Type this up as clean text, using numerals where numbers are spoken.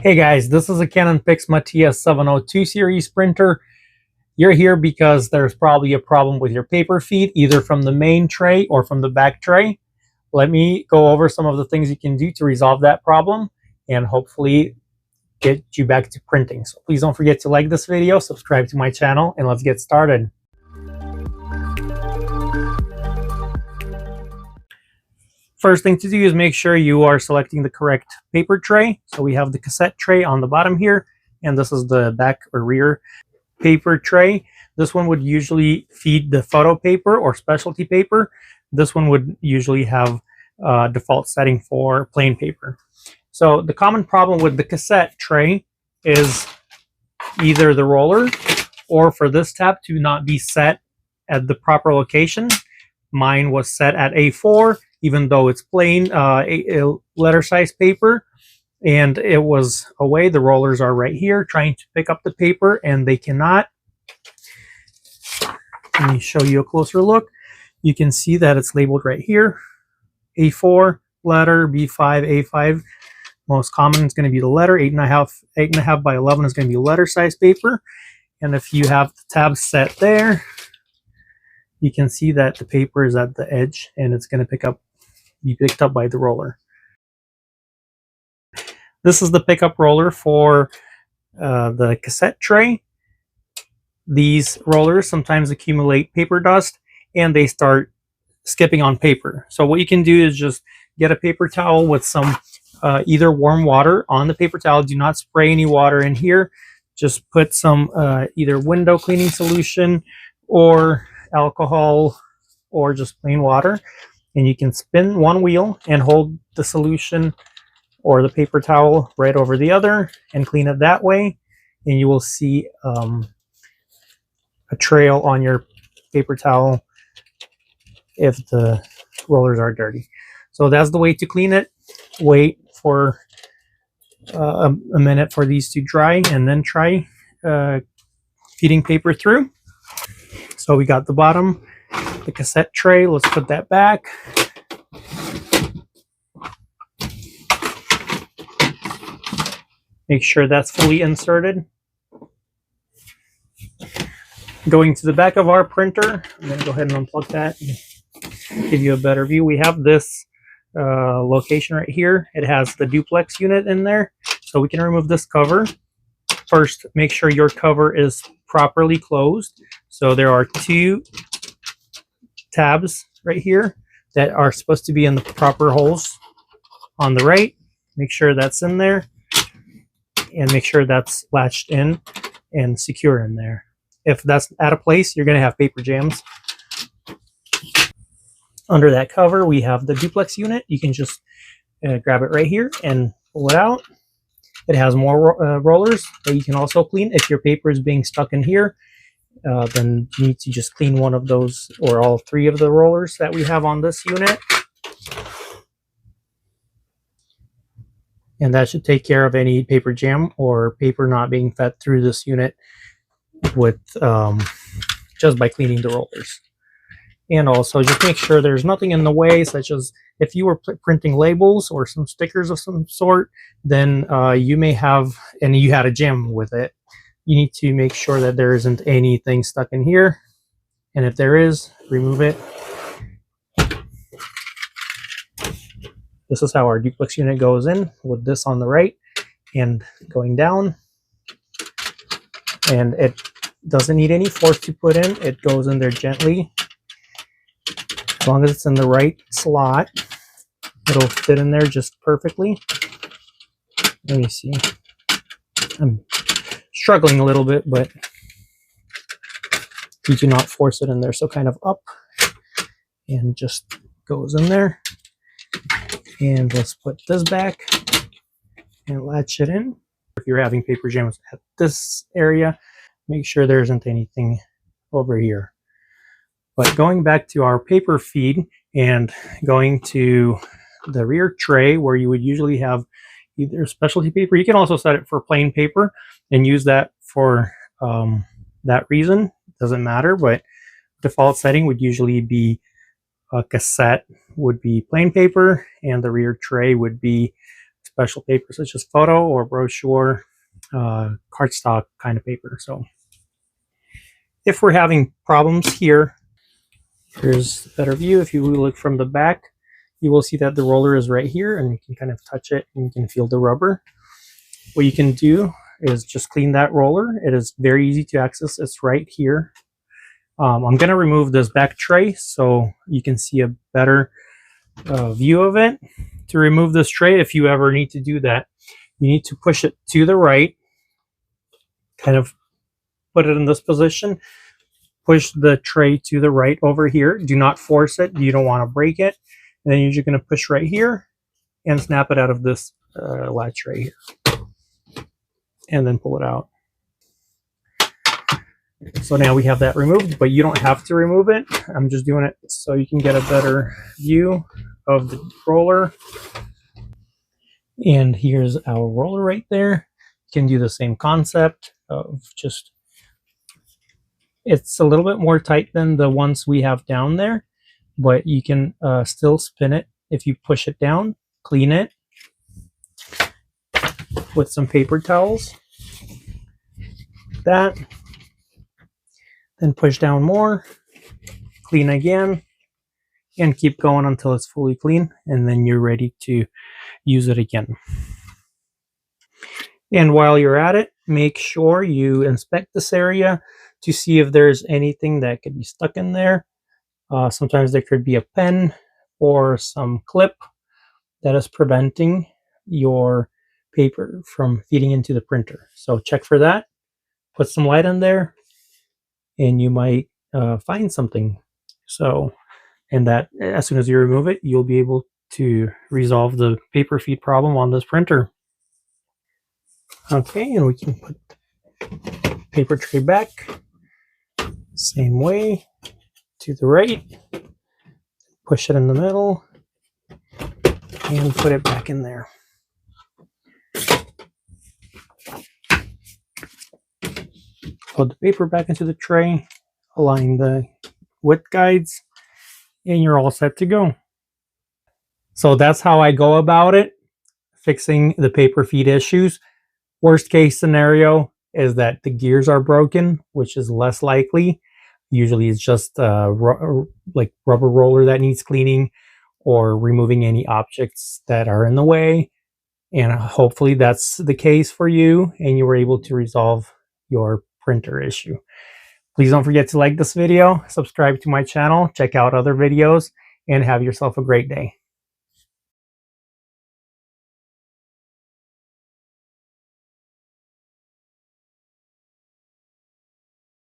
Hey guys, this is a Canon Pixma TS702 series printer. You're here because there's probably a problem with your paper feed, either from the main tray or from the back tray. Let me go over some of the things you can do to resolve that problem and hopefully get you back to printing. So please don't forget to like this video, subscribe to my channel, and let's get started. First thing to do is make sure you are selecting the correct paper tray. So we have the cassette tray on the bottom here, and this is the back or rear paper tray. This one would usually feed the photo paper or specialty paper. This one would usually have default setting for plain paper. So the common problem with the cassette tray is either the roller or for this tab to not be set at the proper location. Mine was set at A4, even though it's plain a letter size paper, and it was away. The rollers are right here trying to pick up the paper and they cannot. Let me show you a closer look. You can see that it's labeled right here, A4 letter, B5, A5. Most common is going to be the letter. 8.5 by 11 is going to be letter size paper. And if you have the tab set there, you can see that the paper is at the edge and it's going to be picked up by the roller. This is the pickup roller for the cassette tray. These rollers sometimes accumulate paper dust and they start skipping on paper. So what you can do is just get a paper towel with some either warm water on the paper towel. Do not spray any water in here. Just put some either window cleaning solution or alcohol or just plain water, and you can spin one wheel and hold the solution or the paper towel right over the other and clean it that way, and you will see a trail on your paper towel if the rollers are dirty. So that's the way to clean it. Wait for a minute for these to dry and then try feeding paper through. So we got the bottom, the cassette tray. Let's put that back. Make sure that's fully inserted. Going to the back of our printer, I'm going to go ahead and unplug that and give you a better view. We have this location right here. It has the duplex unit in there. So we can remove this cover. First, make sure your cover is properly closed. So there are two tabs right here that are supposed to be in the proper holes on the right. Make sure that's in there and make sure that's latched in and secure in there. If that's out of place, you're going to have paper jams. Under that cover, we have the duplex unit. You can just grab it right here and pull it out. It has more rollers that you can also clean. If your paper is being stuck in here, then you need to just clean one of those or all three of the rollers that we have on this unit. And that should take care of any paper jam or paper not being fed through this unit with just by cleaning the rollers. And also just make sure there's nothing in the way, such as if you were printing labels or some stickers of some sort, then you may have, and you had a jam with it, you need to make sure that there isn't anything stuck in here. And if there is, remove it. This is how our duplex unit goes in, with this on the right and going down. And it doesn't need any force to put in. It goes in there gently. As long as it's in the right slot, it'll fit in there just perfectly. Let me see. I'm struggling a little bit, but you do not force it in there. So kind of up and just goes in there. And let's put this back and latch it in. If you're having paper jams at this area, make sure there isn't anything over here. But going back to our paper feed and going to the rear tray where you would usually have either specialty paper, you can also set it for plain paper and use that for that reason. Doesn't matter, but default setting would usually be a cassette would be plain paper and the rear tray would be special paper such as photo or brochure, cardstock kind of paper. So if we're having problems here, here's a better view. If you look from the back, you will see that the roller is right here, and you can kind of touch it and you can feel the rubber. What you can do is just clean that roller. It is very easy to access. It's right here. I'm going to remove this back tray so you can see a better view of it. To remove this tray, if you ever need to do that, you need to push it to the right, kind of put it in this position, push the tray to the right over here. Do not force it. You don't want to break it. And then you're just going to push right here and snap it out of this latch right here. And then pull it out. So now we have that removed, but you don't have to remove it. I'm just doing it so you can get a better view of the roller. And here's our roller right there. You can do the same concept of just, it's a little bit more tight than the ones we have down there, but you can still spin it if you push it down. Clean it with some paper towels. That. Then push down more, clean again, and keep going until it's fully clean, and then you're ready to use it again. And while you're at it, make sure you inspect this area to see if there's anything that could be stuck in there. Sometimes there could be a pen or some clip that is preventing your paper from feeding into the printer. So check for that, put some light in there, and you might find something. So, and that as soon as you remove it, you'll be able to resolve the paper feed problem on this printer. Okay, and we can put the paper tray back. Same way, to the right. Push it in the middle and put it back in there. Put the paper back into the tray, align the width guides, and you're all set to go. So that's how I go about it, fixing the paper feed issues. Worst case scenario is that the gears are broken, which is less likely. Usually it's just like rubber roller that needs cleaning or removing any objects that are in the way. And hopefully that's the case for you and you were able to resolve your printer issue. Please don't forget to like this video, subscribe to my channel, check out other videos, and have yourself a great day.